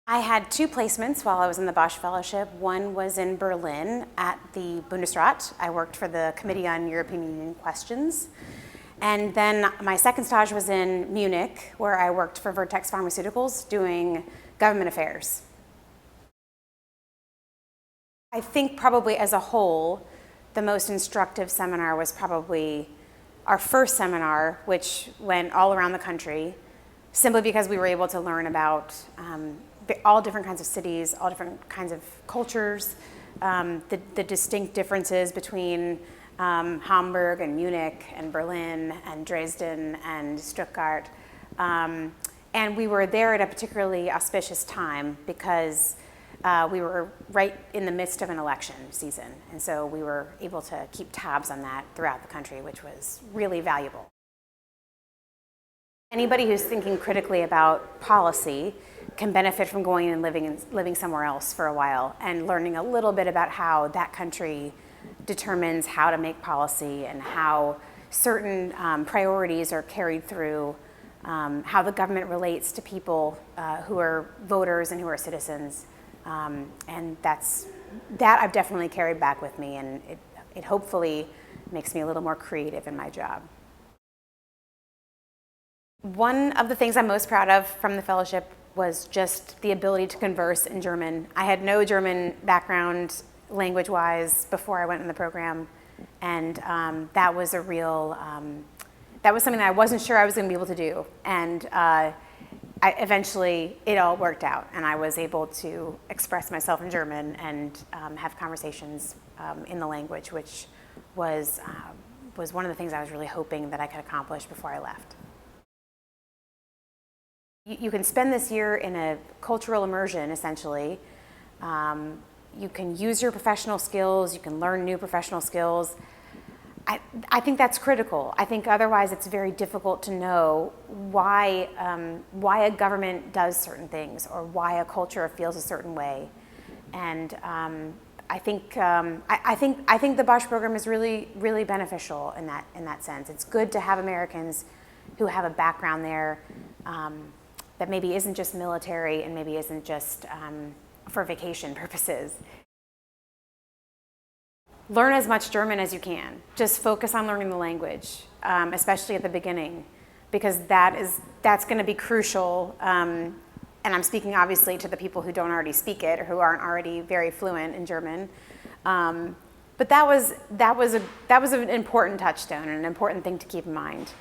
I had two placements while I was in the Bosch Fellowship. One was in Berlin at the Bundesrat. I worked for the Committee on European Union Questions. And then my second stage was in Munich, where I worked for Vertex Pharmaceuticals doing government affairs. I think probably as a whole, the most instructive seminar was probably our first seminar, which went all around the country, simply because we were able to learn about all different kinds of cities, all different kinds of cultures, the distinct differences between Hamburg and Munich and Berlin and Dresden and Stuttgart. And we were there at a particularly auspicious time because we were right in the midst of an election season. And so we were able to keep tabs on that throughout the country, which was really valuable. Anybody who's thinking critically about policy can benefit from going and living somewhere else for a while and learning a little bit about how that country determines how to make policy and how certain priorities are carried through, how the government relates to people who are voters and who are citizens. And that I've definitely carried back with me, and it hopefully makes me a little more creative in my job. One of the things I'm most proud of from the fellowship was just the ability to converse in German. I had no German background language-wise before I went in the program, and that was that was something that I wasn't sure I was going to be able to do. And eventually, it all worked out, and I was able to express myself in German and have conversations in the language, which was one of the things I was really hoping that I could accomplish before I left. You can spend this year in a cultural immersion, essentially. You can use your professional skills, you can learn new professional skills. I think that's critical. I think otherwise it's very difficult to know why a government does certain things or why a culture feels a certain way. And I think the Bosch program is really, really beneficial in that sense. It's good to have Americans who have a background there that maybe isn't just military and maybe isn't just for vacation purposes. Learn as much German as you can. Just focus on learning the language, especially at the beginning, because that's going to be crucial. And I'm speaking obviously to the people who don't already speak it or who aren't already very fluent in German. But that was an important touchstone and an important thing to keep in mind.